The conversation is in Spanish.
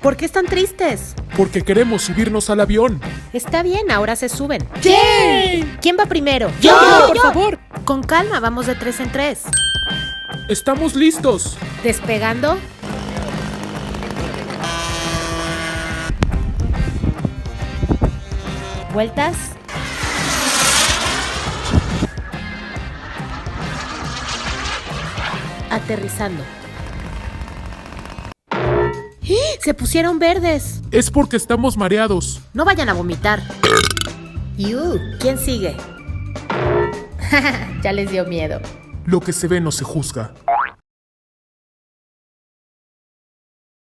¿Por qué están tristes? Porque queremos subirnos al avión. Está bien, ahora se suben. ¡Yay! ¿Quién va primero? ¡Yo, por favor! Con calma, vamos de 3 en 3. ¡Estamos listos! Despegando. Vueltas. Aterrizando. ¡Se pusieron verdes! Es porque estamos mareados. No vayan a vomitar. ¿Quién sigue? Ya les dio miedo. Lo que se ve no se juzga.